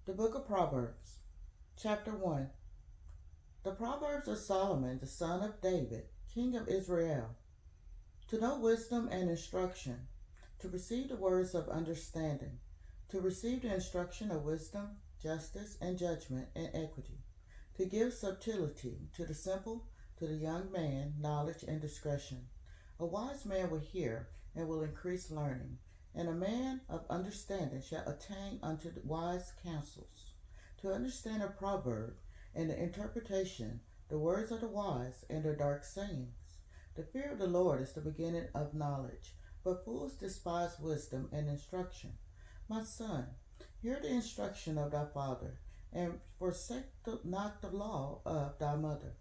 The Book of Proverbs, Chapter 1. The Proverbs of Solomon, the son of David, king of Israel, to know wisdom and instruction, to receive the words of understanding, to receive the instruction of wisdom, justice, and judgment, and equity, to give subtlety to the simple, to the young man knowledge and discretion. A wise man will hear and will increase learning, and a man of understanding shall attain unto wise counsels. To understand a proverb and the interpretation, the words of the wise and their dark sayings. The fear of the Lord is the beginning of knowledge, but fools despise wisdom and instruction. My son, hear the instruction of thy father, and forsake not the law of thy mother.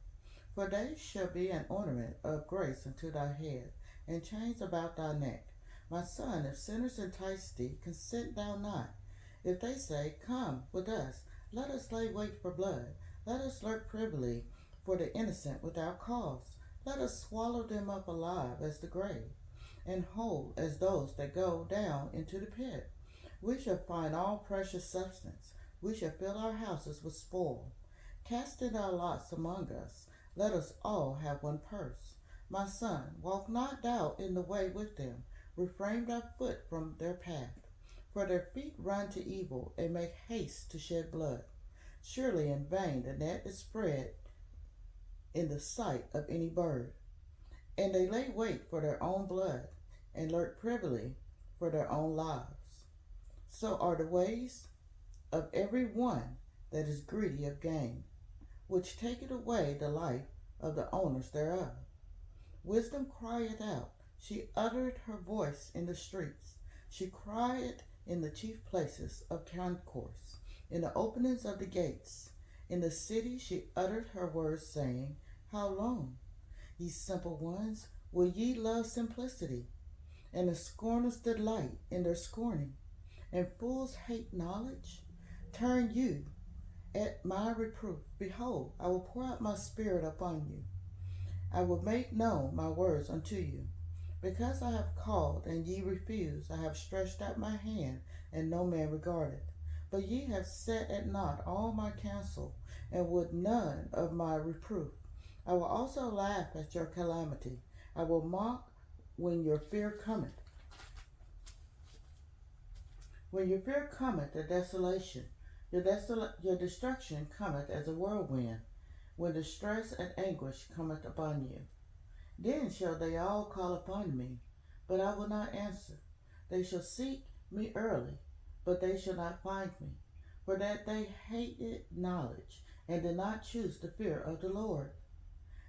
For they shall be an ornament of grace unto thy head, and chains about thy neck. My son, if sinners entice thee, consent thou not. If they say, Come with us, let us lay wait for blood. Let us lurk privily for the innocent without cause. Let us swallow them up alive as the grave, and whole as those that go down into the pit. We shall find all precious substance. We shall fill our houses with spoil. Cast in our lots among us. Let us all have one purse. My son, walk not thou in the way with them. Refrain thy foot from their path. For their feet run to evil, and make haste to shed blood. Surely in vain the net is spread in the sight of any bird. And they lay wait for their own blood, and lurk privily for their own lives. So are the ways of every one that is greedy of gain, which taketh away the life of the owners thereof. Wisdom crieth out, she uttered her voice in the streets. She cried in the chief places of concourse, in the openings of the gates. In the city she uttered her words, saying, How long, ye simple ones, will ye love simplicity? And the scorners delight in their scorning, and fools hate knowledge? Turn you at my reproof. Behold, I will pour out my spirit upon you. I will make known my words unto you. Because I have called, and ye refuse, I have stretched out my hand, and no man regarded. But ye have set at naught all my counsel, and would none of my reproof. I will also laugh at your calamity. I will mock when your fear cometh. When your fear cometh, the desolation, your destruction cometh as a whirlwind, when distress and anguish cometh upon you. Then shall they all call upon me, but I will not answer. They shall seek me early, but they shall not find me, for that they hated knowledge, and did not choose the fear of the Lord.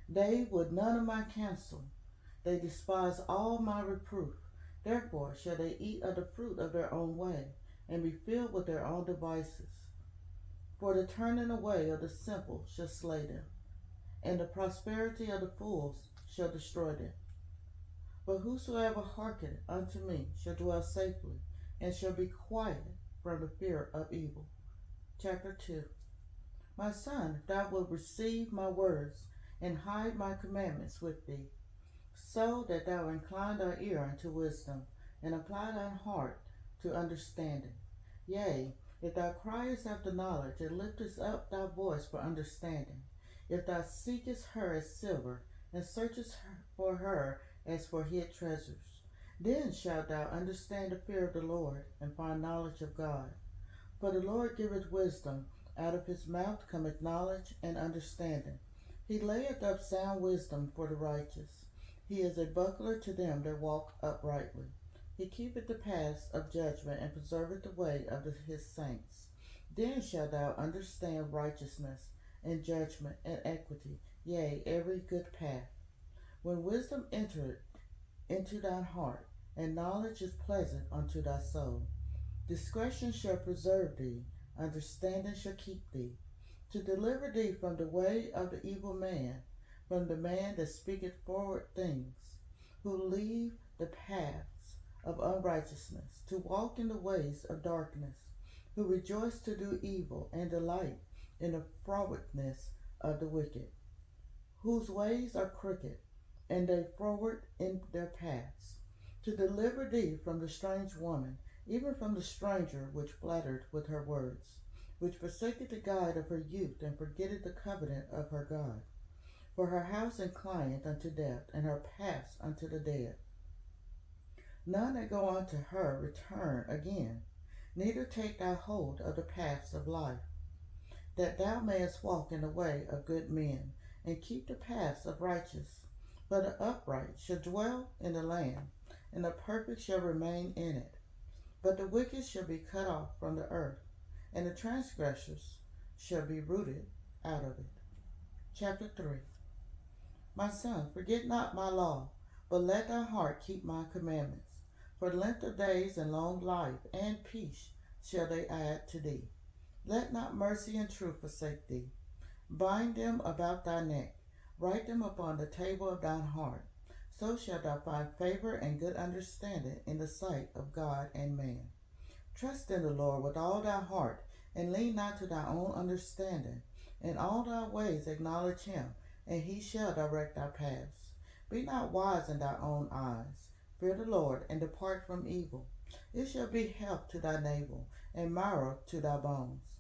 They would none of my counsel. They despise all my reproof. Therefore shall they eat of the fruit of their own way, and be filled with their own devices. For the turning away of the simple shall slay them, and the prosperity of the fools shall destroy them. But whosoever hearkeneth unto me shall dwell safely, and shall be quiet from the fear of evil. Chapter 2. My son, if thou wilt receive my words, and hide my commandments with thee, so that thou incline thy ear unto wisdom, and apply thine heart to understanding. Yea, if thou criest after knowledge, and liftest up thy voice for understanding, if thou seekest her as silver, and searchest for her as for hid treasures, then shalt thou understand the fear of the Lord, and find knowledge of God. For the Lord giveth wisdom, out of his mouth cometh knowledge and understanding. He layeth up sound wisdom for the righteous. He is a buckler to them that walk uprightly. He keepeth the paths of judgment, and preserveth the way of his saints. Then shalt thou understand righteousness, and judgment, and equity, yea, every good path. When wisdom entereth into thine heart, and knowledge is pleasant unto thy soul, discretion shall preserve thee, understanding shall keep thee, to deliver thee from the way of the evil man, from the man that speaketh forward things, who leave the paths of unrighteousness, to walk in the ways of darkness, who rejoice to do evil, and delight in the frowardness of the wicked, whose ways are crooked, and they forward in their paths, to deliver thee from the strange woman, even from the stranger which flattered with her words, which forsaketh the guide of her youth, and forgetteth the covenant of her God. For her house inclineth unto death, and her paths unto the dead. None that go unto her return again, neither take thou hold of the paths of life, that thou mayest walk in the way of good men, and keep the paths of righteous. For the upright shall dwell in the land, and the perfect shall remain in it. But the wicked shall be cut off from the earth, and the transgressors shall be rooted out of it. Chapter 3. My son, forget not my law, but let thy heart keep my commandments. For length of days and long life and peace shall they add to thee. Let not mercy and truth forsake thee. Bind them about thy neck, write them upon the table of thine heart. So shalt thou find favor and good understanding in the sight of God and man. Trust in the Lord with all thy heart, and lean not to thy own understanding. In all thy ways acknowledge him, and he shall direct thy paths. Be not wise in thy own eyes. Fear the Lord, and depart from evil. It shall be health to thy navel, and marrow to thy bones.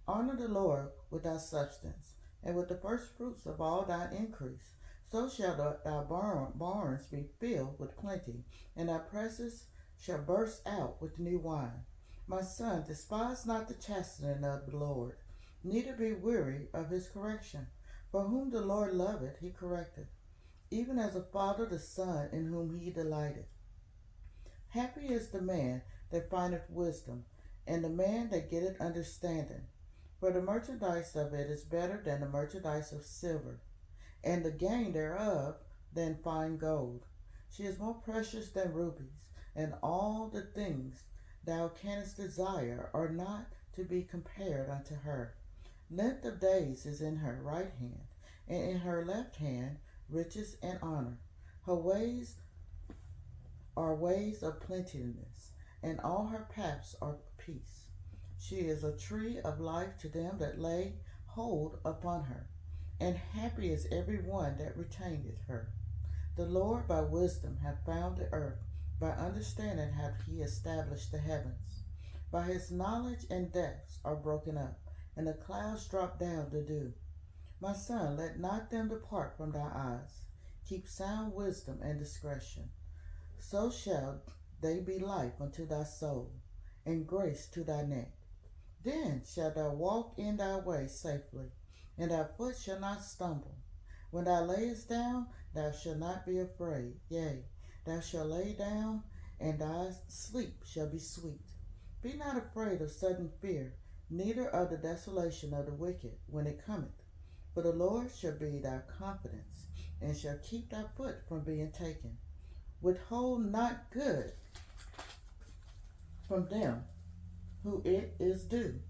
Honor the Lord with thy substance, and with the first fruits of all thine increase. So shall thy barns be filled with plenty, and thy presses shall burst out with new wine. My son, despise not the chastening of the Lord, neither be weary of his correction. For whom the Lord loveth, he correcteth, even as a father the son in whom he delighteth. Happy is the man that findeth wisdom, and the man that getteth understanding. For the merchandise of it is better than the merchandise of silver, and the gain thereof than fine gold. She is more precious than rubies, and all the things thou canst desire are not to be compared unto her. Length of days is in her right hand, and in her left hand riches and honor. Her ways are ways of plenteousness, and all her paths are peace. She is a tree of life to them that lay hold upon her, and happy is every one that retaineth her. The Lord by wisdom hath found the earth, by understanding hath he established the heavens. By his knowledge and depths are broken up, and the clouds drop down the dew. My son, let not them depart from thy eyes. Keep sound wisdom and discretion. So shall they be life unto thy soul, and grace to thy neck. Then shalt thou walk in thy way safely, and thy foot shall not stumble. When thou layest down, thou shalt not be afraid. Yea, thou shalt lay down, and thy sleep shall be sweet. Be not afraid of sudden fear, neither of the desolation of the wicked when it cometh. For the Lord shall be thy confidence, and shall keep thy foot from being taken. Withhold not good from them who it is due,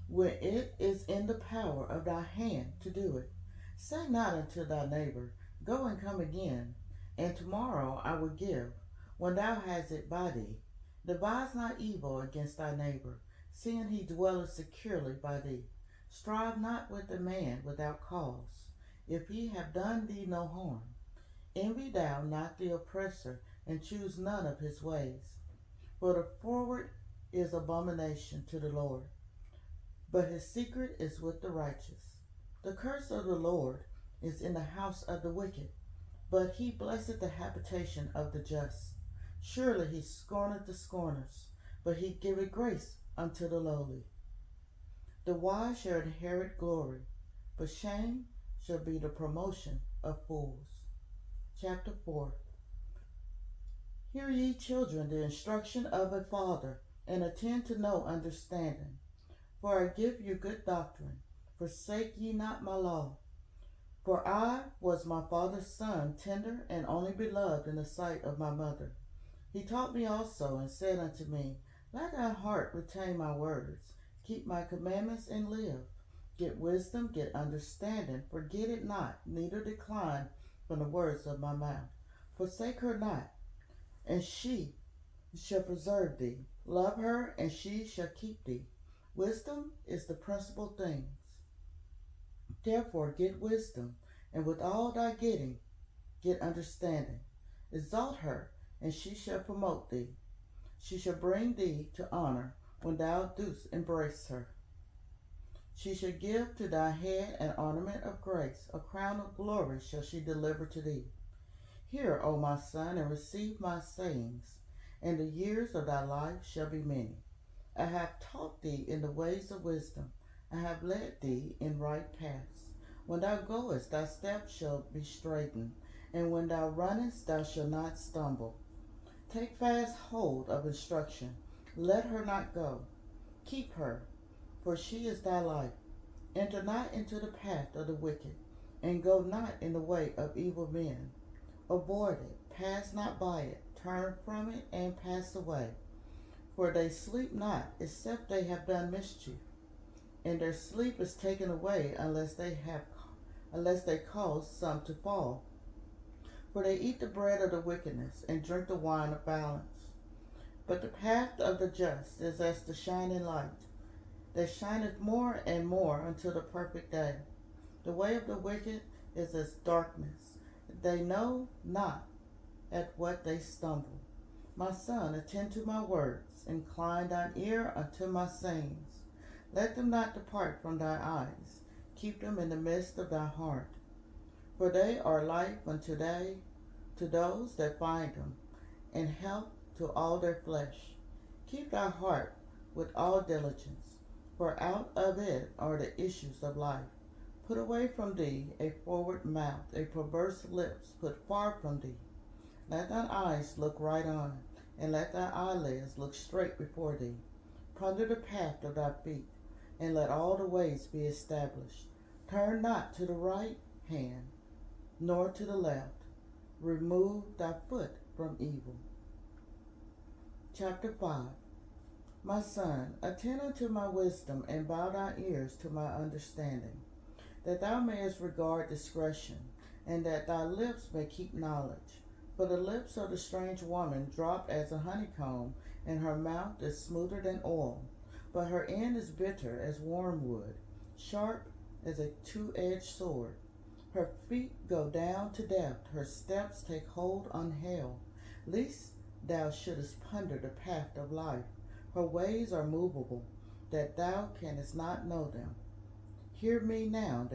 when it is in the power of thy hand to do it. Say not unto thy neighbor, Go and come again, and tomorrow I will give, when thou hast it by thee. Devise not evil against thy neighbor, seeing he dwelleth securely by thee. Strive not with a man without cause, if he have done thee no harm. Envy thou not the oppressor, and choose none of his ways. For the forward is abomination to the Lord, but his secret is with the righteous. The curse of the Lord is in the house of the wicked, but he blesseth the habitation of the just. Surely he scorneth the scorners, but he giveth grace unto the lowly. The wise shall inherit glory, but shame shall be the promotion of fools. Chapter 4. Hear ye, children, the instruction of a father, and attend to no understanding. For I give you good doctrine. Forsake ye not my law. For I was my father's son, tender and only beloved in the sight of my mother. He taught me also, and said unto me, Let thy heart retain my words. Keep my commandments and live. Get wisdom, get understanding. Forget it not, neither decline from the words of my mouth. Forsake her not, and she shall preserve thee. Love her, and she shall keep thee. Wisdom is the principal things. Therefore get wisdom, and with all thy getting, get understanding. Exalt her, and she shall promote thee. She shall bring thee to honor when thou dost embrace her. She shall give to thy head an ornament of grace, a crown of glory shall she deliver to thee. Hear, O my son, and receive my sayings, and the years of thy life shall be many. I have taught thee in the ways of wisdom, I have led thee in right paths. When thou goest, thy steps shall be straightened, and when thou runnest, thou shalt not stumble. Take fast hold of instruction, let her not go. Keep her, for she is thy life. Enter not into the path of the wicked, and go not in the way of evil men. Avoid it, pass not by it, turn from it, and pass away. For they sleep not, except they have done mischief, and their sleep is taken away unless they cause some to fall. For they eat the bread of the wickedness, and drink the wine of violence. But the path of the just is as the shining light, that shineth more and more until the perfect day. The way of the wicked is as darkness, they know not at what they stumble. My son, attend to my words, incline thine ear unto my sayings. Let them not depart from thy eyes, keep them in the midst of thy heart. For they are life unto those that find them, and health to all their flesh. Keep thy heart with all diligence, for out of it are the issues of life. Put away from thee a forward mouth, a perverse lips put far from thee. Let thine eyes look right on, and let thy eyelids look straight before thee. Ponder the path of thy feet, and let all the ways be established. Turn not to the right hand, nor to the left. Remove thy foot from evil. Chapter 5. My son, attend unto my wisdom, and bow thine ears to my understanding, that thou mayest regard discretion, and that thy lips may keep knowledge. For the lips of the strange woman drop as a honeycomb, and her mouth is smoother than oil. But her end is bitter as wormwood, sharp as a two-edged sword. Her feet go down to death, her steps take hold on hell. Lest thou shouldest ponder the path of life. Her ways are movable, that thou canst not know them. Hear me now,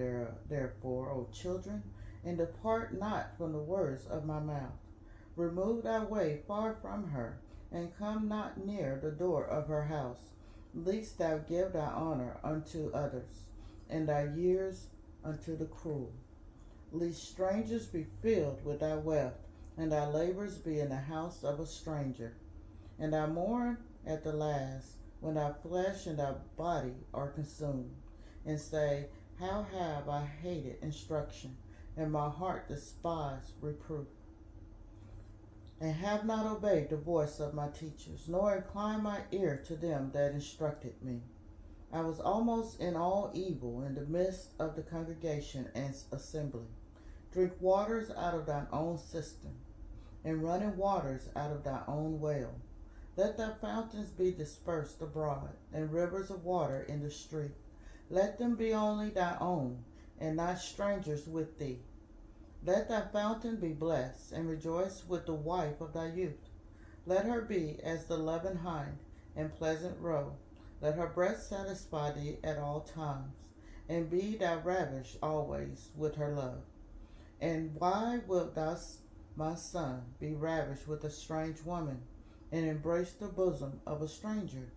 therefore, O children, and depart not from the words of my mouth. Remove thy way far from her, and come not near the door of her house, lest thou give thy honor unto others, and thy years unto the cruel. Lest strangers be filled with thy wealth, and thy labors be in the house of a stranger. And I mourn at the last, when thy flesh and thy body are consumed, and say, how have I hated instruction, and my heart despised reproof, and have not obeyed the voice of my teachers, nor inclined my ear to them that instructed me. I was almost in all evil in the midst of the congregation and assembly. Drink waters out of thine own cistern, and running waters out of thy own well. Let thy fountains be dispersed abroad, and rivers of water in the street. Let them be only thy own, and not strangers with thee. Let thy fountain be blessed, and rejoice with the wife of thy youth. Let her be as the loving hind, and pleasant roe. Let her breast satisfy thee at all times, and be thou ravished always with her love. And why wilt thou, my son, be ravished with a strange woman, and embrace the bosom of a stranger?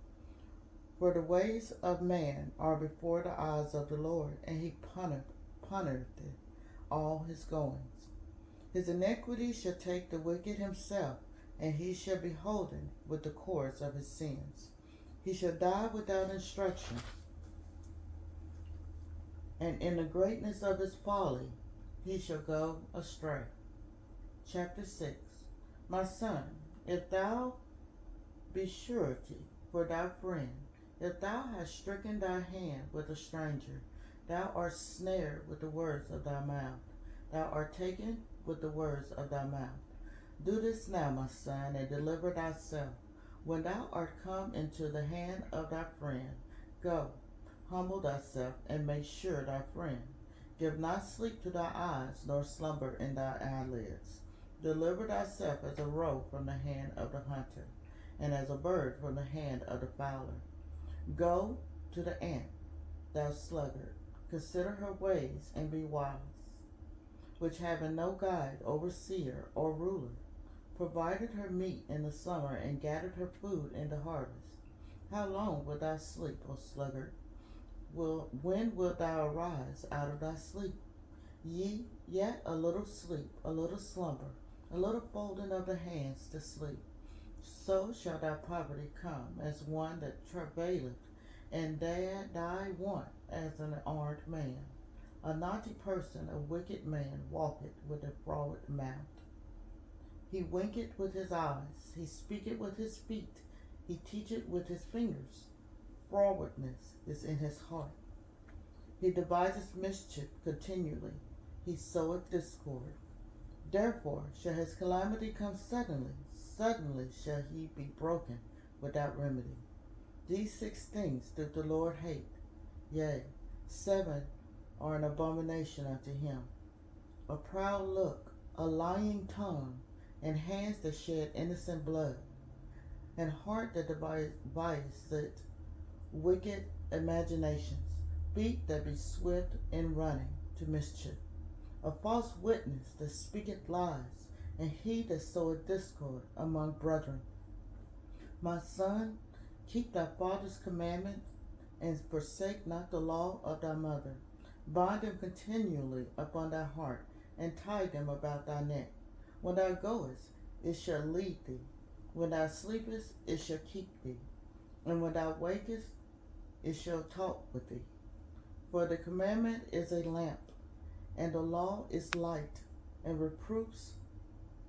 For the ways of man are before the eyes of the Lord, and he punisheth all his goings. His iniquity shall take the wicked himself, and he shall be holden with the cords of his sins. He shall die without instruction, and in the greatness of his folly he shall go astray. Chapter 6. My son, if thou be surety for thy friend, if thou hast stricken thy hand with a stranger, thou art snared with the words of thy mouth. Thou art taken with the words of thy mouth. Do this now, my son, and deliver thyself. When thou art come into the hand of thy friend, go, humble thyself, and make sure thy friend. Give not sleep to thy eyes, nor slumber in thy eyelids. Deliver thyself as a roe from the hand of the hunter, and as a bird from the hand of the fowler. Go to the ant, thou sluggard, consider her ways and be wise, which having no guide, overseer, or ruler, provided her meat in the summer and gathered her food in the harvest. How long wilt thou sleep, O sluggard? When wilt thou arise out of thy sleep? Yet a little sleep, a little slumber, a little folding of the hands to sleep. So shall thy poverty come as one that travaileth, and thy want as an armed man. A naughty person, a wicked man, walketh with a froward mouth. He winketh with his eyes, he speaketh with his feet, he teacheth with his fingers. Frowardness is in his heart. He deviseth mischief continually, he soweth discord. Therefore shall his calamity come suddenly, suddenly shall he be broken without remedy. These 6 things doth the Lord hate, yea, 7 are an abomination unto him: a proud look, a lying tongue, and hands that shed innocent blood, and heart that deviseth wicked imaginations, feet that be swift in running to mischief, a false witness that speaketh lies, and he that soweth discord among brethren. My son, keep thy father's commandments, and forsake not the law of thy mother. Bind them continually upon thy heart, and tie them about thy neck. When thou goest, it shall lead thee. When thou sleepest, it shall keep thee. And when thou wakest, it shall talk with thee. For the commandment is a lamp, and the law is light, and reproofs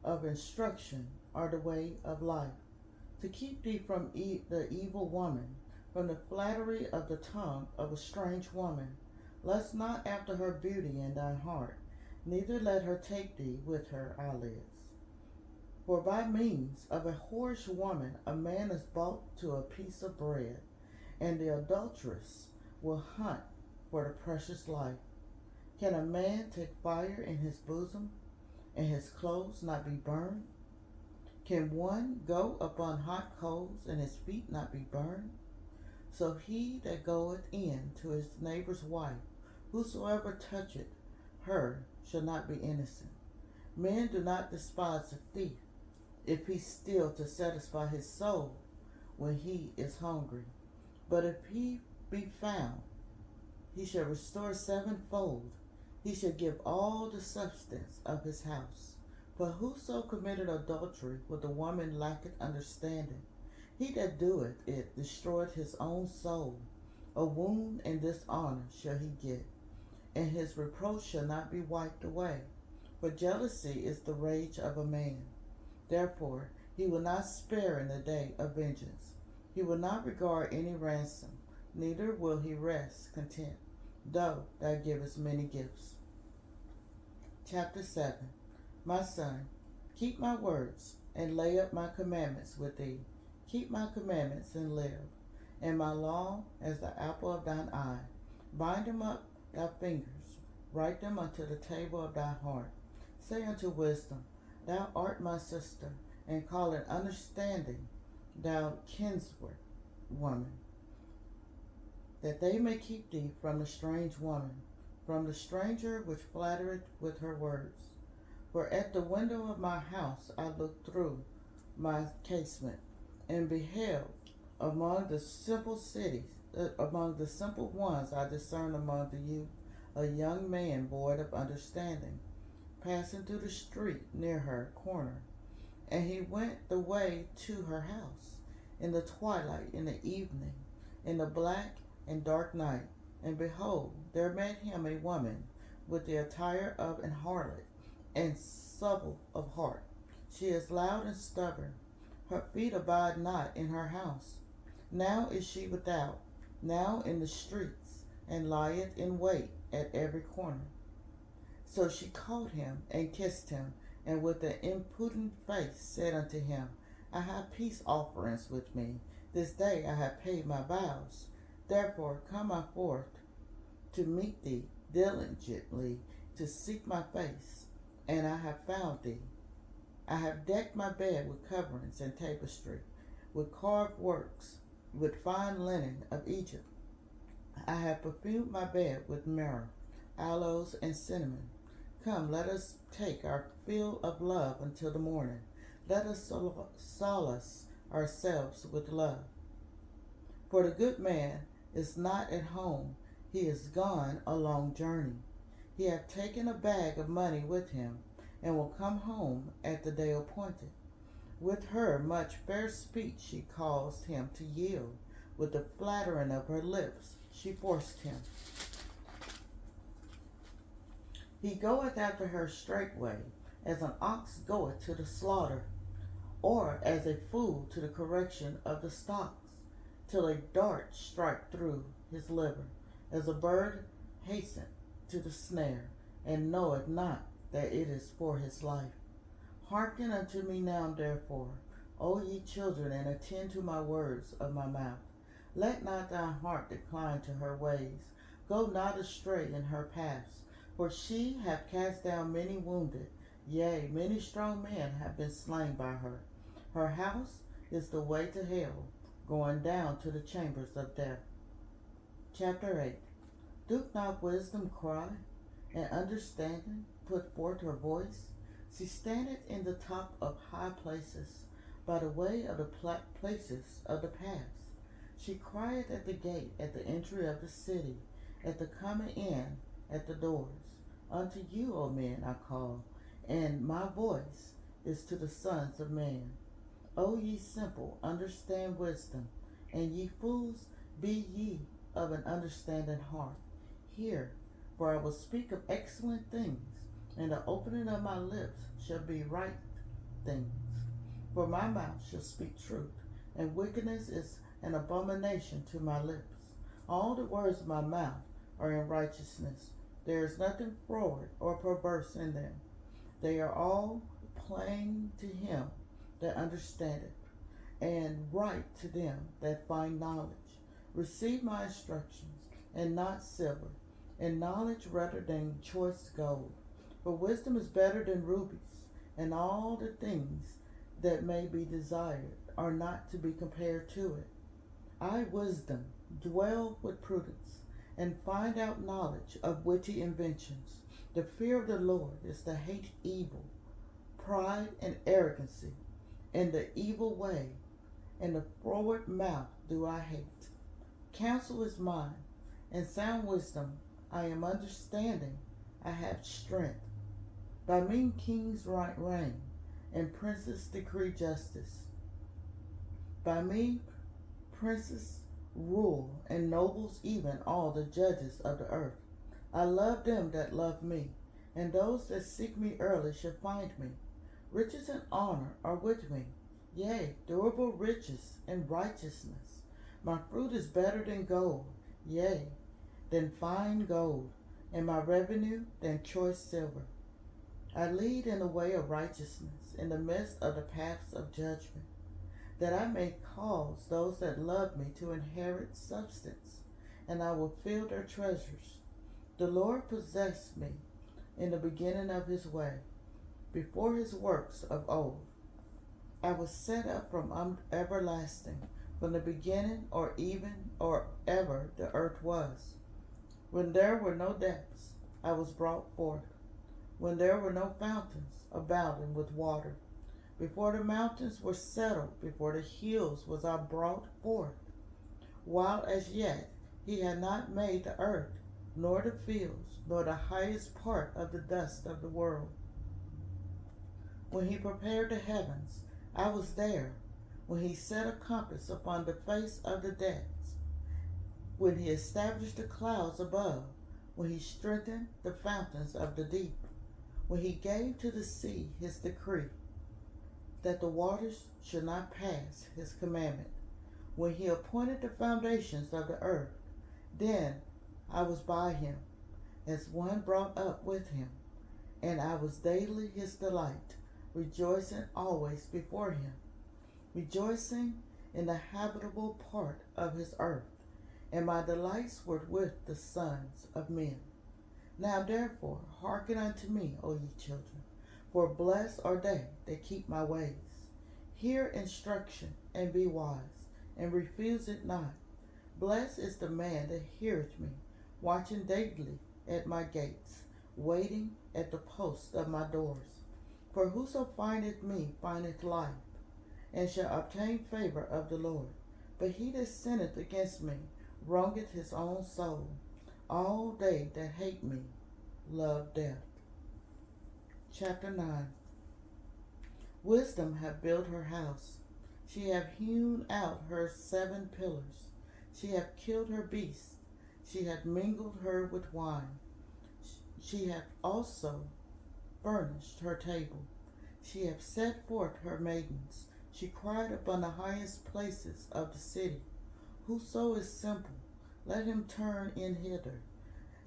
of instruction are the way of life, to keep thee from the evil woman, from the flattery of the tongue of a strange woman. Lust not after her beauty in thy heart, neither let her take thee with her eyelids. For by means of a whorish woman a man is bought to a piece of bread, and the adulteress will hunt for the precious life. Can a man take fire in his bosom, and his clothes not be burned? Can one go upon hot coals, and his feet not be burned? So he that goeth in to his neighbor's wife, whosoever toucheth her shall not be innocent. Men do not despise a thief, if he steal to satisfy his soul when he is hungry. But if he be found, he shall restore 7-fold. He shall give all the substance of his house. For whoso committed adultery with a woman lacketh understanding. He that doeth it destroyeth his own soul. A wound and dishonor shall he get, and his reproach shall not be wiped away. For jealousy is the rage of a man. Therefore he will not spare in the day of vengeance. He will not regard any ransom, neither will he rest content, though thou givest many gifts. Chapter 7. My son, keep my words, and lay up my commandments with thee. Keep my commandments and live, and my law as the apple of thine eye. Bind them up thy fingers, write them unto the table of thy heart. Say unto wisdom, thou art my sister, and call it understanding, thou kinswoman, that they may keep thee from the strange woman, from the stranger which flattereth with her words. For at the window of my house I looked through my casement, and beheld among the simple ones I discerned among the youth a young man void of understanding, passing through the street near her corner. And he went the way to her house in the twilight, in the evening, in the black and dark night. And behold, there met him a woman with the attire of an harlot, and supple of heart. She is loud and stubborn. Her feet abide not in her house. Now is she without, now in the streets, and lieth in wait at every corner. So she caught him and kissed him, and with an impudent face said unto him, I have peace offerings with me. This day I have paid my vows. Therefore come I forth to meet thee diligently, to seek my face, and I have found thee. I have decked my bed with coverings and tapestry, with carved works, with fine linen of Egypt. I have perfumed my bed with myrrh, aloes, and cinnamon. Come, let us take our fill of love until the morning. Let us solace ourselves with love. For the good man is not at home. He is gone a long journey. He hath taken a bag of money with him, and will come home at the day appointed. With her much fair speech she caused him to yield. With the flattering of her lips she forced him. He goeth after her straightway, as an ox goeth to the slaughter, or as a fool to the correction of the stocks, till a dart strike through his liver, as a bird hasteneth to the snare, and knoweth not that it is for his life. Hearken unto me now, therefore, O ye children, and attend to my words of my mouth. Let not thine heart decline to her ways. Go not astray in her paths. For she hath cast down many wounded, yea, many strong men have been slain by her. Her house is the way to hell, going down to the chambers of death. Chapter 8. Doth not wisdom cry, and understanding put forth her voice? She standeth in the top of high places, by the way of the places of the paths. She crieth at the gate, at the entry of the city, at the coming in, at the doors. Unto you, O men, I call, and my voice is to the sons of men. O ye simple, understand wisdom, and ye fools, be ye of an understanding heart. Hear, for I will speak of excellent things, and the opening of my lips shall be right things. For my mouth shall speak truth, and wickedness is an abomination to my lips. All the words of my mouth are in righteousness. There is nothing froward or perverse in them. They are all plain to him that understandeth, and right to them that find knowledge. Receive my instructions, and not silver, and knowledge rather than choice gold. For wisdom is better than rubies, and all the things that may be desired are not to be compared to it. I, wisdom, dwell with prudence, and find out knowledge of witty inventions. The fear of the Lord is to hate evil, pride and arrogancy, and the evil way, and the froward mouth do I hate. Counsel is mine, and sound wisdom. I am understanding, I have strength. By me kings reign, and princes decree justice. By me princes rule, and nobles, even all the judges of the earth. I love them that love me, and those that seek me early shall find me. Riches and honor are with me, yea, durable riches and righteousness. My fruit is better than gold, yea, than fine gold, and my revenue than choice silver. I lead in the way of righteousness, in the midst of the paths of judgment, that I may cause those that love me to inherit substance, and I will fill their treasures. The Lord possessed me in the beginning of his way, before his works of old. I was set up from everlasting, from the beginning, or even, or ever the earth was. When there were no depths, I was brought forth. When there were no fountains abounding with water. Before the mountains were settled, before the hills was I brought forth. While as yet he had not made the earth, nor the fields, nor the highest part of the dust of the world. When he prepared the heavens, I was there. When he set a compass upon the face of the depths. When he established the clouds above. When he strengthened the fountains of the deep. When he gave to the sea his decree, that the waters should not pass his commandment. When he appointed the foundations of the earth, then I was by him, as one brought up with him, and I was daily his delight, rejoicing always before him, rejoicing in the habitable part of his earth, and my delights were with the sons of men. Now therefore hearken unto me, O ye children, for blessed are they that keep my ways. Hear instruction, and be wise, and refuse it not. Blessed is the man that heareth me, watching daily at my gates, waiting at the posts of my doors. For whoso findeth me findeth life, and shall obtain favor of the Lord. But he that sinneth against me wrongeth his own soul. All they that hate me love death. Chapter 9. Wisdom hath built her house. She hath hewn out her 7 pillars. She hath killed her beasts. She hath mingled her with wine. She hath also furnished her table. She hath set forth her maidens. She cried upon the highest places of the city. Whoso is simple, let him turn in hither.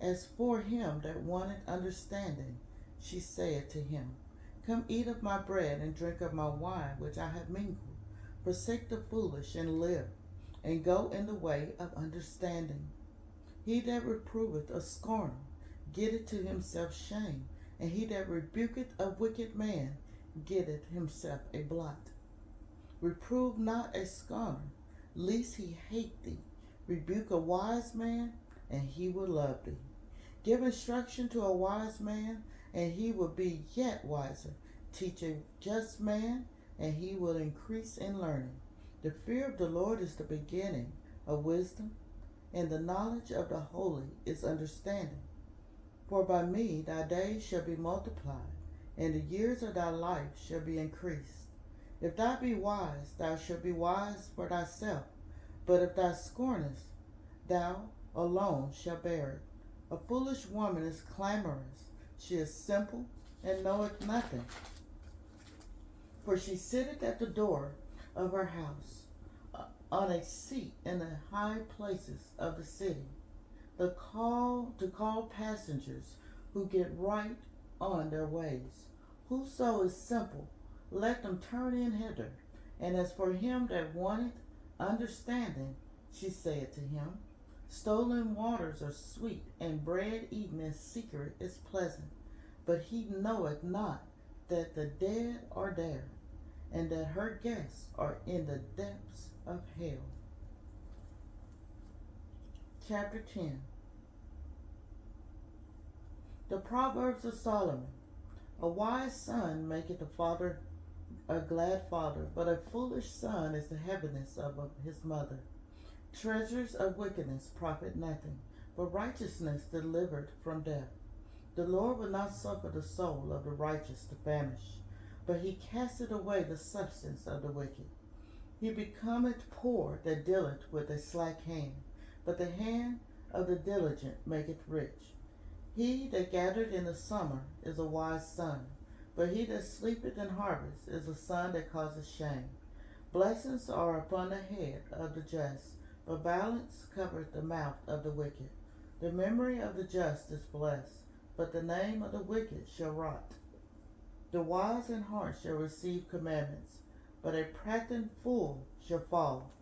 As for him that wanted understanding, she saith to him, Come eat of my bread and drink of my wine which I have mingled. Forsake the foolish and live, and go in the way of understanding. He that reproveth a scorner getteth to himself shame, and he that rebuketh a wicked man getteth himself a blot. Reprove not a scorner, lest he hate thee. Rebuke a wise man, and he will love thee. Give instruction to a wise man, and he will be yet wiser. Teach a just man, and he will increase in learning. The fear of the Lord is the beginning of wisdom, and the knowledge of the holy is understanding. For by me thy days shall be multiplied, and the years of thy life shall be increased. If thou be wise, thou shalt be wise for thyself. But if thou scornest, thou alone shalt bear it. A foolish woman is clamorous. She is simple and knoweth nothing. For she sitteth at the door of her house, on a seat in the high places of the city, to call passengers who get right on their ways. Whoso is simple, let them turn in hither. And as for him that wanteth understanding, she saith to him, Stolen waters are sweet, and bread eaten in secret is pleasant. But he knoweth not that the dead are there, and that her guests are in the depths of hell. Chapter 10. The Proverbs of Solomon. A wise son maketh a glad father, but a foolish son is the heaviness of his mother. Treasures of wickedness profit nothing, but righteousness delivered from death. The Lord will not suffer the soul of the righteous to famish, but he casteth away the substance of the wicked. He becometh poor that dealeth with a slack hand, but the hand of the diligent maketh rich. He that gathereth in the summer is a wise son, but he that sleepeth in harvest is a son that causeth shame. Blessings are upon the head of the just, but violence covereth the mouth of the wicked. The memory of the just is blessed, but the name of the wicked shall rot. The wise in heart shall receive commandments, but a prating fool shall fall.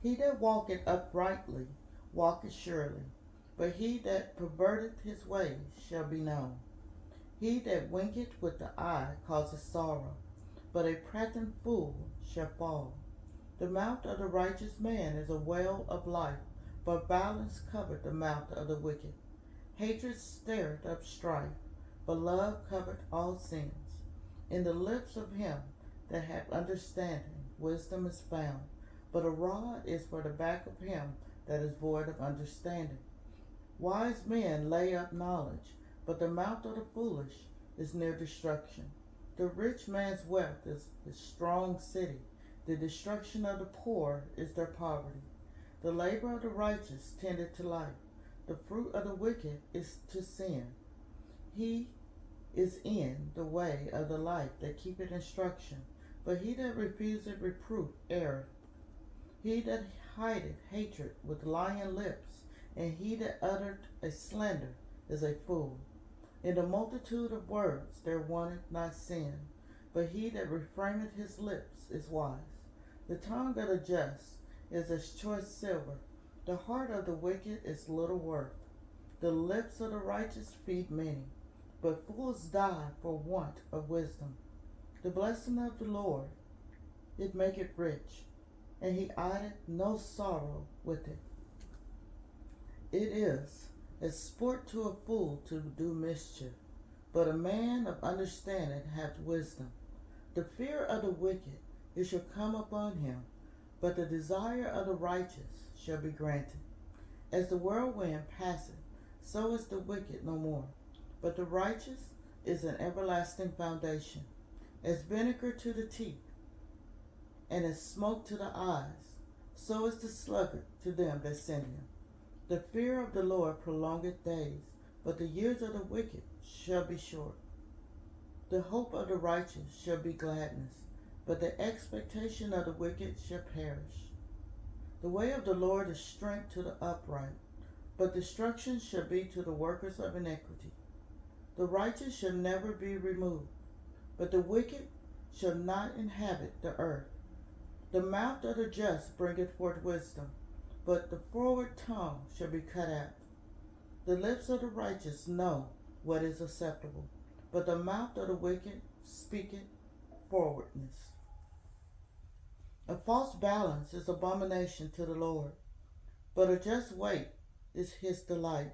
He that walketh uprightly walketh surely, but he that perverteth his ways shall be known. He that winketh with the eye causeth sorrow, but a prating fool shall fall. The mouth of the righteous man is a well of life, but violence covereth the mouth of the wicked. Hatred stirreth up strife, but love covereth all sins. In the lips of him that hath understanding, wisdom is found, but a rod is for the back of him that is void of understanding. Wise men lay up knowledge, but the mouth of the foolish is near destruction. The rich man's wealth is a strong city. The destruction of the poor is their poverty. The labor of the righteous tendeth to life. The fruit of the wicked is to sin. He is in the way of the life that keepeth instruction, but he that refuseth reproof erreth. He that hideth hatred with lying lips, and he that uttereth a slander is a fool. In the multitude of words there wanteth not sin, but he that refraineth his lips is wise. The tongue of the just is as choice silver. The heart of the wicked is little worth. The lips of the righteous feed many, but fools die for want of wisdom. The blessing of the Lord, it maketh rich, and he added no sorrow with it. It is as sport to a fool to do mischief, but a man of understanding hath wisdom. The fear of the wicked it shall come upon him, but the desire of the righteous shall be granted. As the whirlwind passeth, so is the wicked no more, but the righteous is an everlasting foundation. As vinegar to the teeth, and as smoke to the eyes, so is the sluggard to them that send him. The fear of the Lord prolongeth days, but the years of the wicked shall be short. The hope of the righteous shall be gladness, but the expectation of the wicked shall perish. The way of the Lord is strength to the upright, but destruction shall be to the workers of iniquity. The righteous shall never be removed, but the wicked shall not inhabit the earth. The mouth of the just bringeth forth wisdom, but the forward tongue shall be cut out. The lips of the righteous know what is acceptable, but the mouth of the wicked speaketh forwardness. A false balance is abomination to the Lord, but a just weight is his delight.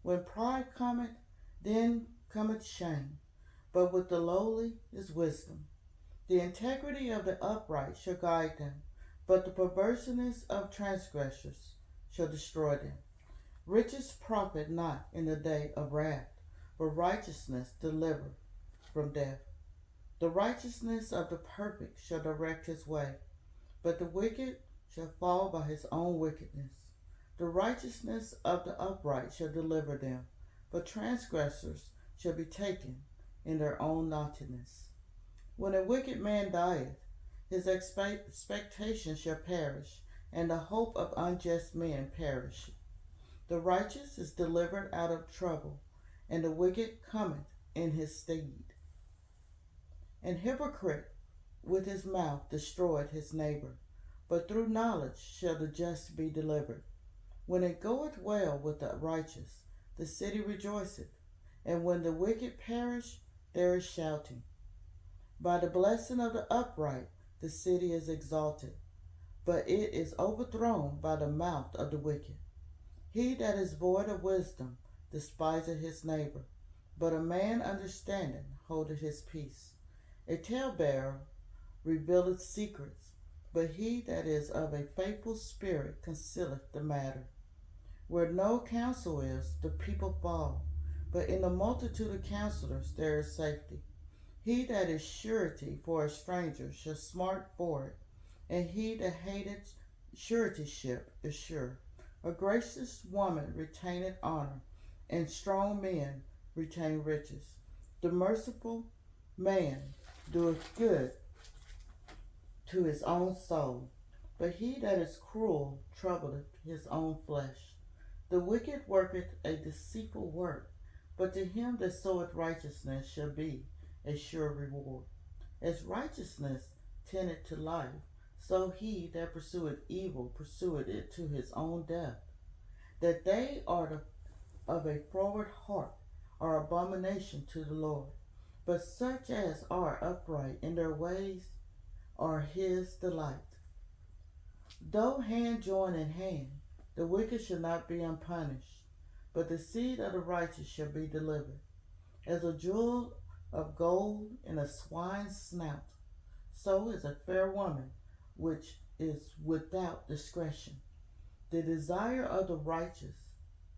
When pride cometh, then cometh shame, but with the lowly is wisdom. The integrity of the upright shall guide them, but the perverseness of transgressors shall destroy them. Riches profit not in the day of wrath, but righteousness deliver from death. The righteousness of the perfect shall direct his way, but the wicked shall fall by his own wickedness. The righteousness of the upright shall deliver them, but transgressors shall be taken in their own naughtiness. When a wicked man dieth, his expectation shall perish, and the hope of unjust men perish. The righteous is delivered out of trouble, and the wicked cometh in his stead. An hypocrite with his mouth destroyed his neighbor, but through knowledge shall the just be delivered. When it goeth well with the righteous, the city rejoiceth, and when the wicked perish, there is shouting. By the blessing of the upright, the city is exalted, but it is overthrown by the mouth of the wicked. He that is void of wisdom despiseth his neighbor, but a man understanding holdeth his peace. A talebearer revealeth secrets, but he that is of a faithful spirit concealeth the matter. Where no counsel is, the people fall, but in the multitude of counselors there is safety. He that is surety for a stranger shall smart for it, and he that hateth suretyship is sure. A gracious woman retaineth honor, and strong men retain riches. The merciful man doeth good to his own soul, but he that is cruel troubleth his own flesh. The wicked worketh a deceitful work, but to him that soweth righteousness shall be a sure reward. As righteousness tendeth to life, so he that pursueth evil pursueth it to his own death. That they are of a froward heart are abomination to the Lord, but such as are upright in their ways are his delight. Though hand join in hand, the wicked shall not be unpunished, but the seed of the righteous shall be delivered. As a jewel of gold in a swine's snout, so is a fair woman which is without discretion. The desire of the righteous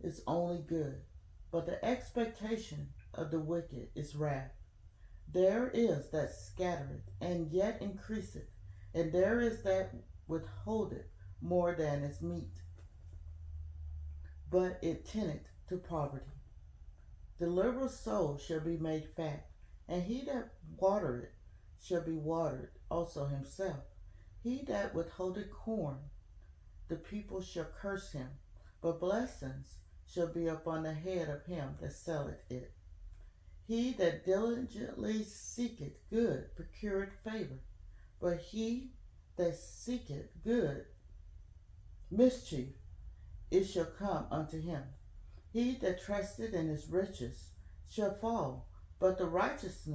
is only good, but the expectation of the wicked is wrath. There is that scattereth and yet increaseth, and there is that withholdeth more than is meet, but it tendeth to poverty. The liberal soul shall be made fat, and he that watereth shall be watered also himself. He that withholdeth corn, the people shall curse him, but blessings shall be upon the head of him that selleth it. He that diligently seeketh good procureth favor, but he that seeketh good mischief, it shall come unto him. He that trusteth in his riches shall fall, but the righteous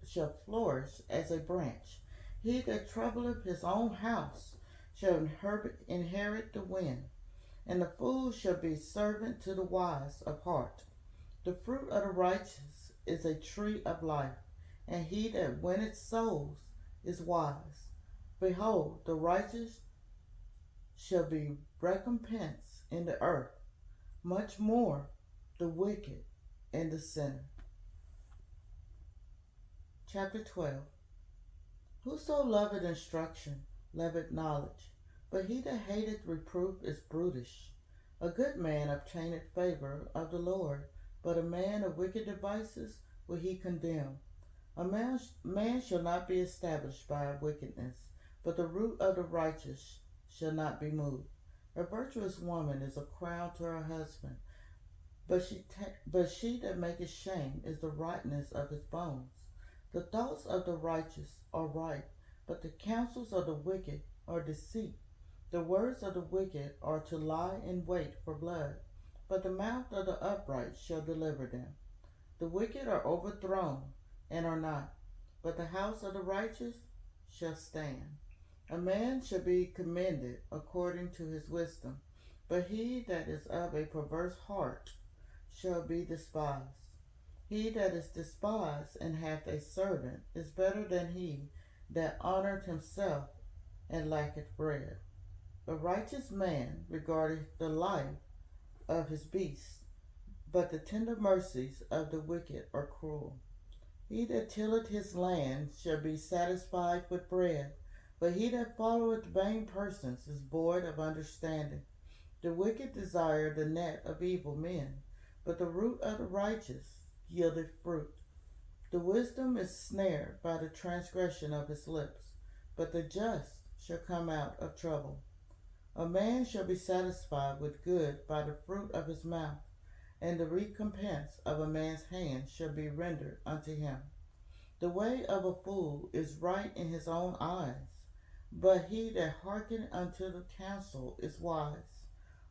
shall flourish as a branch. He that troubleth his own house shall inherit the wind, and the fool shall be servant to the wise of heart. The fruit of the righteous is a tree of life, and he that winneth souls is wise. Behold, the righteous shall be recompensed in the earth, much more the wicked and the sinner. Chapter 12. Whoso loveth instruction loveth knowledge, but he that hateth reproof is brutish. A good man obtaineth favor of the Lord, but a man of wicked devices will he condemn. A man shall not be established by wickedness, but the root of the righteous shall not be moved. A virtuous woman is a crown to her husband, but she that maketh shame is the rottenness of his bones. The thoughts of the righteous are right, but the counsels of the wicked are deceit. The words of the wicked are to lie in wait for blood, but the mouth of the upright shall deliver them. The wicked are overthrown and are not, but the house of the righteous shall stand. A man shall be commended according to his wisdom, but he that is of a perverse heart shall be despised. He that is despised and hath a servant is better than he that honoureth himself and lacketh bread. A righteous man regardeth the life of his beasts, but the tender mercies of the wicked are cruel. He that tilleth his land shall be satisfied with bread, but he that followeth vain persons is void of understanding. The wicked desire the net of evil men, but the root of the righteous yieldeth fruit. The wisdom is snared by the transgression of his lips, but the just shall come out of trouble. A man shall be satisfied with good by the fruit of his mouth, and the recompense of a man's hand shall be rendered unto him. The way of a fool is right in his own eyes, but he that hearkeneth unto the counsel is wise.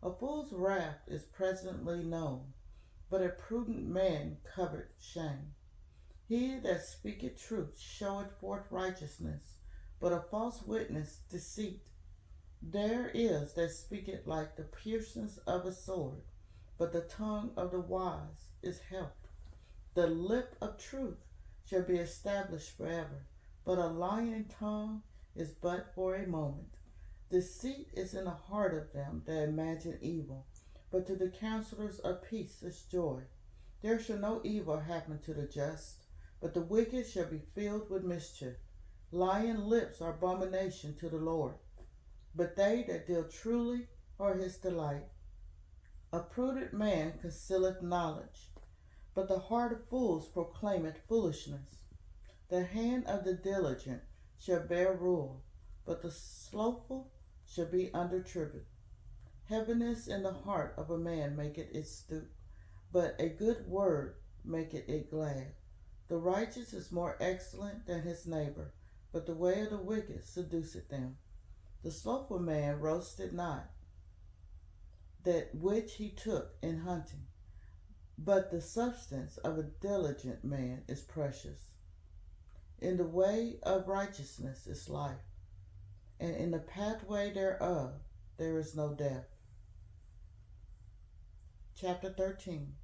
A fool's wrath is presently known, but a prudent man covereth shame. He that speaketh truth showeth forth righteousness, but a false witness deceit. There is that speaketh like the piercings of a sword, but the tongue of the wise is health. The lip of truth shall be established forever, but a lying tongue is but for a moment. Deceit is in the heart of them that imagine evil, but to the counselors of peace is joy. There shall no evil happen to the just, but the wicked shall be filled with mischief. Lying lips are abomination to the Lord, but they that deal truly are his delight. A prudent man concealeth knowledge, but the heart of fools proclaimeth foolishness. The hand of the diligent shall bear rule, but the slothful shall be under tribute. Heaviness in the heart of a man maketh it stoop, but a good word maketh it glad. The righteous is more excellent than his neighbor, but the way of the wicked seduceth them. The slothful man roasted not that which he took in hunting, but the substance of a diligent man is precious. In the way of righteousness is life, and in the pathway thereof there is no death. Chapter 13.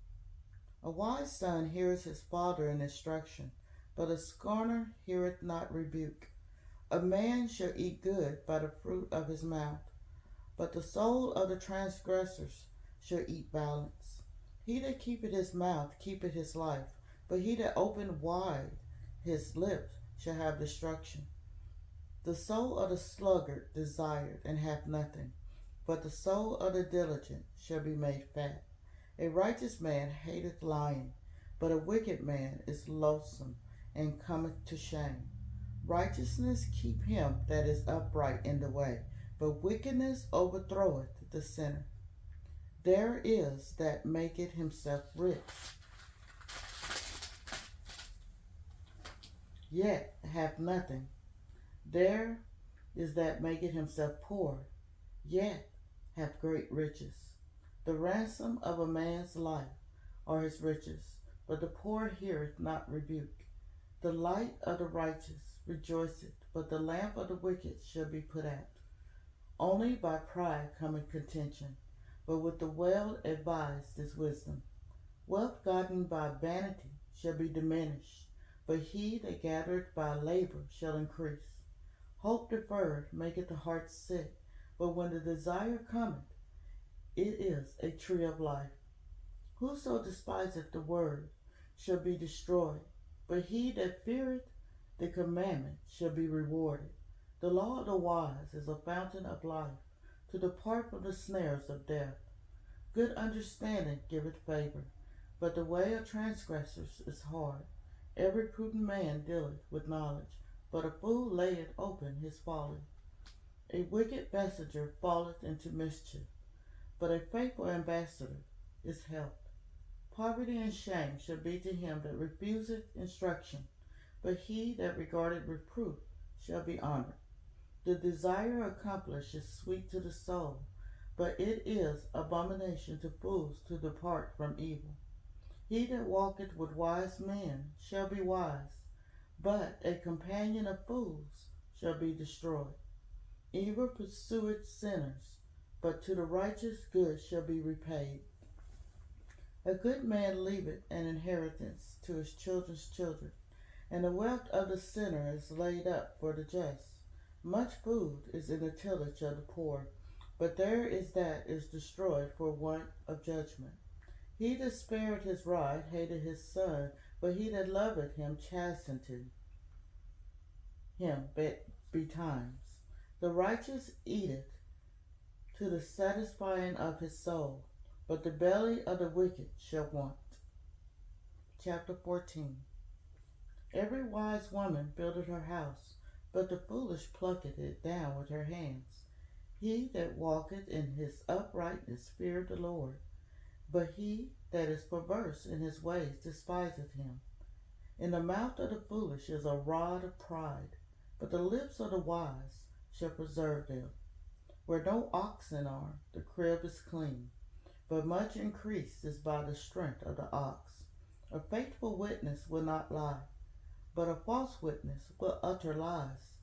A wise son heareth his father in instruction, but a scorner heareth not rebuke. A man shall eat good by the fruit of his mouth, but the soul of the transgressors shall eat violence. He that keepeth his mouth keepeth his life, but he that openeth wide his lips shall have destruction. The soul of the sluggard desired and hath nothing, but the soul of the diligent shall be made fat. A righteous man hateth lying, but a wicked man is loathsome and cometh to shame. Righteousness keep him that is upright in the way, but wickedness overthroweth the sinner. There is that maketh himself rich, yet hath nothing. There is that maketh himself poor, yet hath great riches. The ransom of a man's life are his riches, but the poor heareth not rebuke. The light of the righteous rejoiceth, but the lamp of the wicked shall be put out. Only by pride cometh contention, but with the well advised is wisdom. Wealth gotten by vanity shall be diminished, but he that gathereth by labor shall increase. Hope deferred maketh the heart sick, but when the desire cometh, it is a tree of life. Whoso despiseth the word shall be destroyed, but he that feareth the commandment shall be rewarded. The law of the wise is a fountain of life, to depart from the snares of death. Good understanding giveth favor, but the way of transgressors is hard. Every prudent man dealeth with knowledge, but a fool layeth open his folly. A wicked messenger falleth into mischief, but a faithful ambassador is helped. Poverty and shame shall be to him that refuseth instruction, but he that regardeth reproof shall be honored. The desire accomplished is sweet to the soul, but it is abomination to fools to depart from evil. He that walketh with wise men shall be wise, but a companion of fools shall be destroyed. Evil pursueth sinners, but to the righteous good shall be repaid. A good man leaveth an inheritance to his children's children, and the wealth of the sinner is laid up for the just. Much food is in the tillage of the poor, but there is that is destroyed for want of judgment. He that spared his rod hated his son, but he that loveth him chasteneth him betimes. The righteous eateth to the satisfying of his soul, but the belly of the wicked shall want. Chapter 14. Every wise woman buildeth her house, but the foolish plucketh it down with her hands. He that walketh in his uprightness feareth the Lord, but he that is perverse in his ways despiseth him. In the mouth of the foolish is a rod of pride, but the lips of the wise shall preserve them. Where no oxen are, the crib is clean, but much increase is by the strength of the ox. A faithful witness will not lie, but a false witness will utter lies.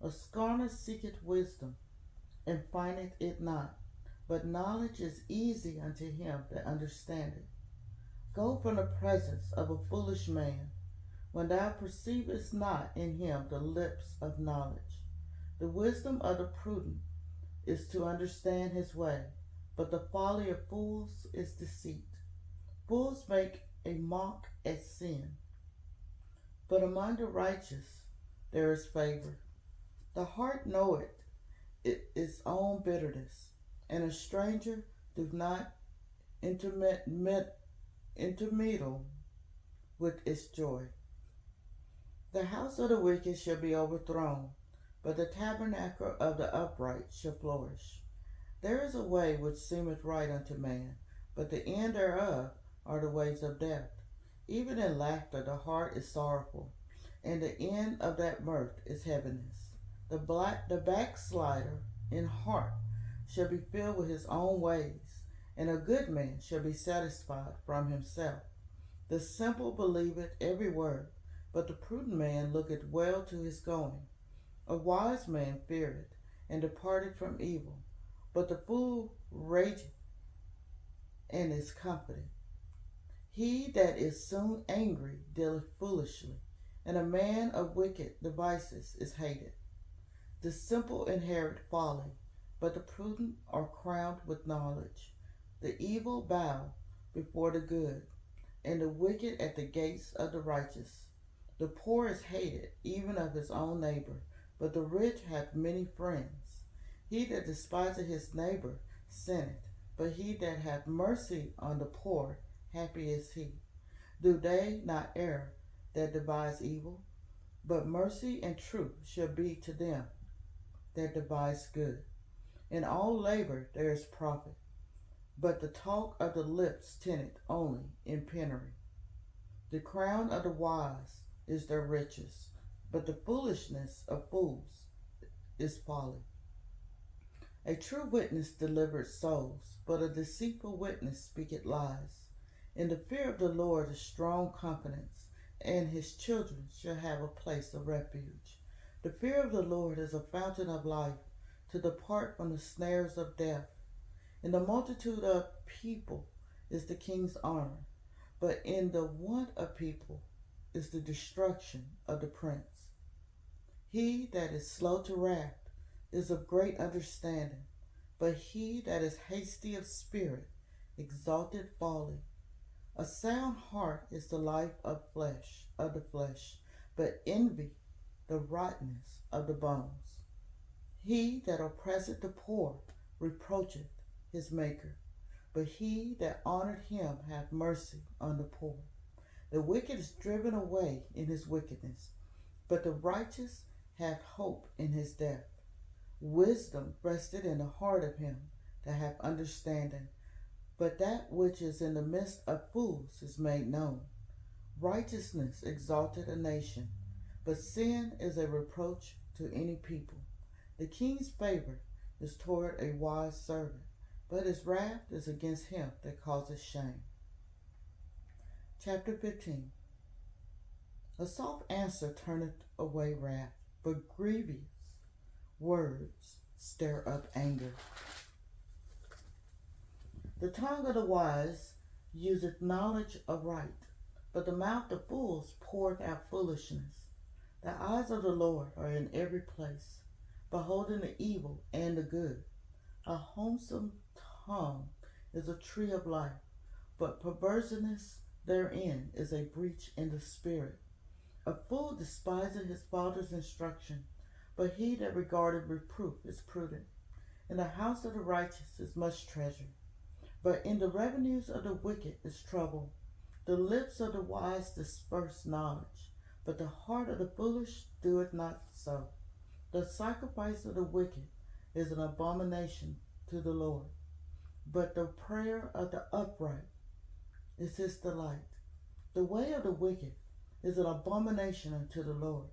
A scorner seeketh wisdom, and findeth it not, but knowledge is easy unto him that understandeth. Go from the presence of a foolish man, when thou perceivest not in him the lips of knowledge. The wisdom of the prudent is to understand his way, but the folly of fools is deceit. Fools make a mock at sin, but among the righteous there is favor. The heart knoweth its own bitterness, and a stranger doth not intermeddle with its joy. The house of the wicked shall be overthrown, but the tabernacle of the upright shall flourish. There is a way which seemeth right unto man, but the end thereof are the ways of death. Even in laughter the heart is sorrowful, and the end of that mirth is heaviness. The backslider in heart shall be filled with his own ways, and a good man shall be satisfied from himself. The simple believeth every word, but the prudent man looketh well to his going. A wise man feareth, and departeth from evil, but the fool rageth and is comforted. He that is soon angry dealeth foolishly, and a man of wicked devices is hated. The simple inherit folly, but the prudent are crowned with knowledge. The evil bow before the good, and the wicked at the gates of the righteous. The poor is hated, even of his own neighbor, but the rich hath many friends. He that despiseth his neighbor sinneth, but he that hath mercy on the poor, happy is he. Do they not err that devise evil? But mercy and truth shall be to them that devise good. In all labor there is profit, but the talk of the lips tendeth only in penury. The crown of the wise is their riches, but the foolishness of fools is folly. A true witness delivereth souls, but a deceitful witness speaketh lies. In the fear of the Lord is strong confidence, and his children shall have a place of refuge. The fear of the Lord is a fountain of life, to depart from the snares of death. In the multitude of people is the king's honor, but in the want of people is the destruction of the prince. He that is slow to wrath is of great understanding, but he that is hasty of spirit exalteth folly. A sound heart is the life of the flesh, but envy the rottenness of the bones. He that oppresseth the poor reproacheth his maker, but he that honoureth him hath mercy on the poor. The wicked is driven away in his wickedness, but the righteous hath hope in his death. Wisdom rested in the heart of him that hath understanding, but that which is in the midst of fools is made known. Righteousness exalteth a nation, but sin is a reproach to any people. The king's favor is toward a wise servant, but his wrath is against him that causeth shame. Chapter 15. A soft answer turneth away wrath, but grievous words stir up anger. The tongue of the wise useth knowledge aright, but the mouth of fools poureth out foolishness. The eyes of the Lord are in every place, beholding the evil and the good. A wholesome tongue is a tree of life, but perverseness therein is a breach in the spirit. A fool despiseth his father's instruction, but he that regardeth reproof is prudent. In the house of the righteous is much treasure, but in the revenues of the wicked is trouble. The lips of the wise disperse knowledge, but the heart of the foolish doeth not so. The sacrifice of the wicked is an abomination to the Lord, but the prayer of the upright is his delight. The way of the wicked is an abomination unto the Lord,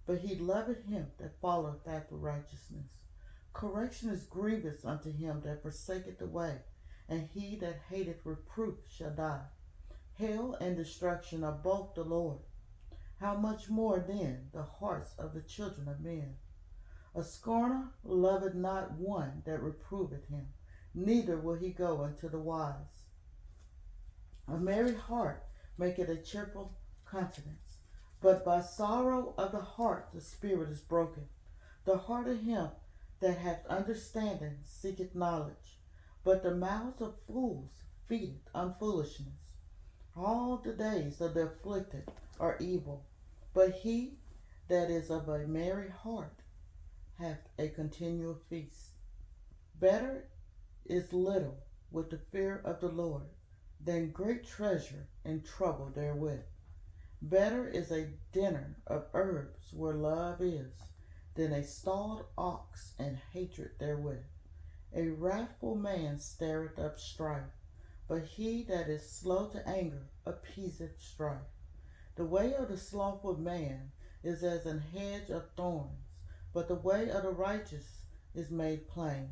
but he loveth him that followeth after righteousness. Correction is grievous unto him that forsaketh the way, and he that hateth reproof shall die. Hell and destruction are both the Lord. How much more then the hearts of the children of men? A scorner loveth not one that reproveth him, neither will he go unto the wise. A merry heart maketh a cheerful countenance, but by sorrow of the heart the spirit is broken. The heart of him that hath understanding seeketh knowledge, but the mouth of fools feedeth on foolishness. All the days of the afflicted are evil, but he that is of a merry heart hath a continual feast. Better is little with the fear of the Lord than great treasure and trouble therewith. Better is a dinner of herbs where love is, than a stalled ox and hatred therewith. A wrathful man stirreth up strife, but he that is slow to anger appeaseth strife. The way of the slothful man is as an hedge of thorns, but the way of the righteous is made plain.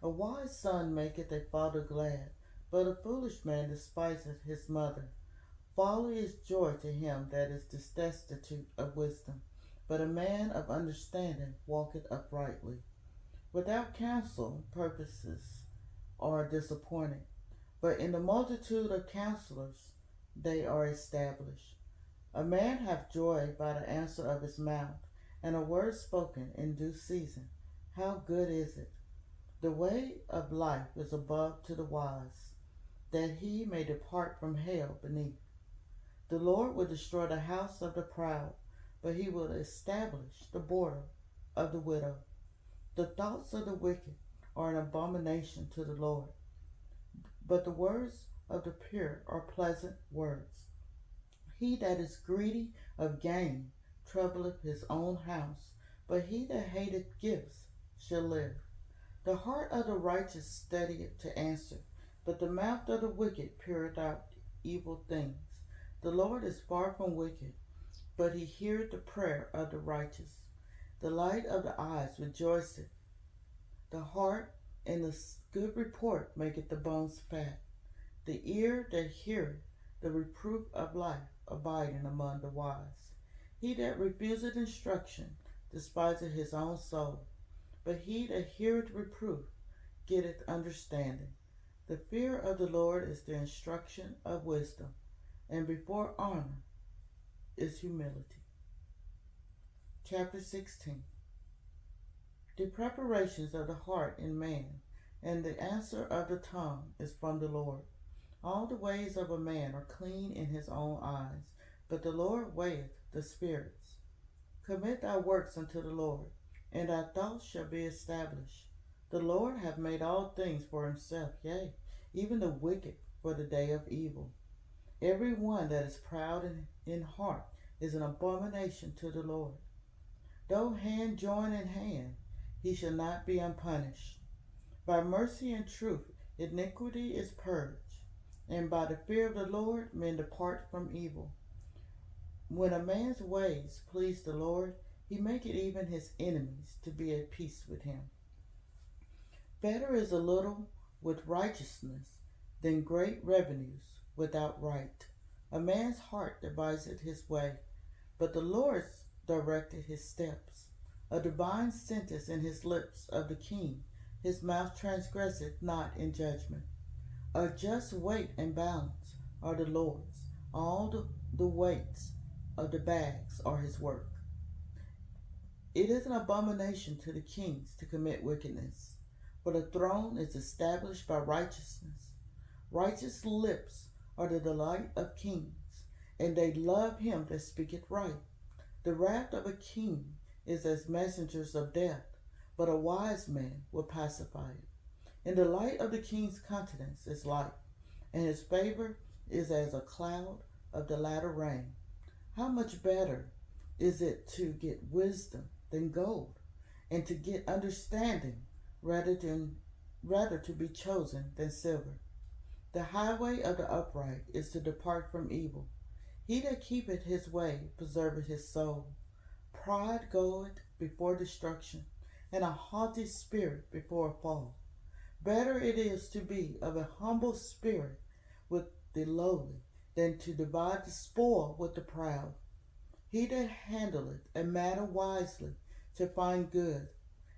A wise son maketh a father glad, but a foolish man despiseth his mother. Folly is joy to him that is destitute of wisdom, but a man of understanding walketh uprightly. Without counsel, purposes are disappointed, but in the multitude of counselors they are established. A man hath joy by the answer of his mouth, and a word spoken in due season. How good is it! The way of life is above to the wise, that he may depart from hell beneath. The Lord will destroy the house of the proud, but he will establish the border of the widow. The thoughts of the wicked are an abomination to the Lord, but the words of the pure are pleasant words. He that is greedy of gain troubleth his own house, but he that hateth gifts shall live. The heart of the righteous steadieth to answer, but the mouth of the wicked poureth out evil things. The Lord is far from wicked, but he heareth the prayer of the righteous. The light of the eyes rejoiceth. The heart and the good report maketh the bones fat. The ear that heareth the reproof of life abiding among the wise. He that refuseth instruction despiseth his own soul. But he that heareth reproof getteth understanding. The fear of the Lord is the instruction of wisdom, and before honor is humility. Chapter 16. The preparations of the heart in man, and the answer of the tongue is from the Lord. All the ways of a man are clean in his own eyes, but the Lord weigheth the spirits. Commit thy works unto the Lord, and thy thoughts shall be established. The Lord hath made all things for himself, yea, even the wicked for the day of evil. Every one that is proud in heart is an abomination to the Lord. Though hand join in hand, he shall not be unpunished. By mercy and truth iniquity is purged, and by the fear of the Lord men depart from evil. When a man's ways please the Lord, he maketh even his enemies to be at peace with him. Better is a little with righteousness than great revenues without right. A man's heart deviseth his way, but the Lord directed his steps. A divine sentence in his lips of the king, his mouth transgresseth not in judgment. A just weight and balance are the Lord's, all the weights of the bags are his work. It is an abomination to the kings to commit wickedness, for the throne is established by righteousness. Righteous lips are the delight of kings, and they love him that speaketh right. The wrath of a king is as messengers of death, but a wise man will pacify it. In the light of the king's countenance is light, and his favor is as a cloud of the latter rain. How much better is it to get wisdom than gold, and to get understanding rather to be chosen than silver. The highway of the upright is to depart from evil. He that keepeth his way preserveth his soul. Pride goeth before destruction, and a haughty spirit before a fall. Better it is to be of a humble spirit with the lowly than to divide the spoil with the proud. He that handleth a matter wisely to find good,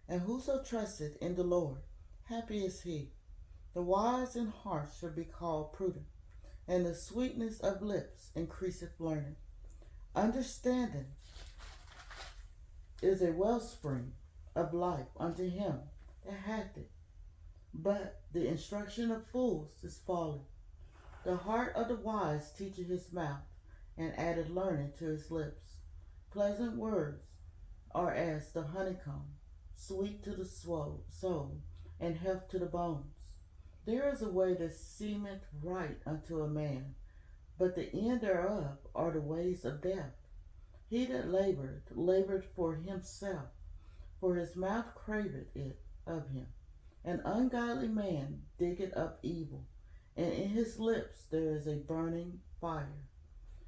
and whoso trusteth in the Lord, happy is he. The wise in heart shall be called prudent, and the sweetness of lips increaseth learning. Understanding is a wellspring of life unto him that hath it, but the instruction of fools is folly. The heart of the wise teacheth his mouth, and addeth learning to his lips. Pleasant words are as the honeycomb, sweet to the soul, and health to the bones. There is a way that seemeth right unto a man, but the end thereof are the ways of death. He that laboureth for himself, for his mouth craveth it of him. An ungodly man diggeth up evil, and in his lips there is a burning fire.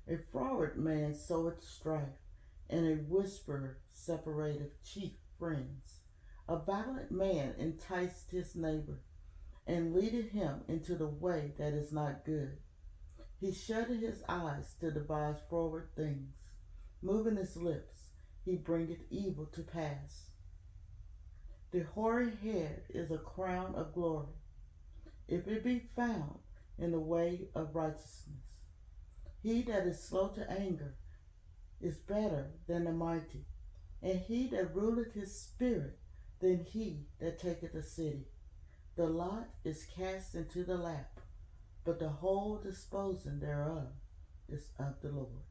A froward man soweth strife, and a whisperer separateth chief friends. A violent man enticed his neighbor, and leadeth him into the way that is not good. He shutteth his eyes to devise forward things. Moving his lips, he bringeth evil to pass. The hoary head is a crown of glory, if it be found in the way of righteousness. He that is slow to anger is better than the mighty, and he that ruleth his spirit than he that taketh a city. The lot is cast into the lap, but the whole disposing thereof is of the Lord.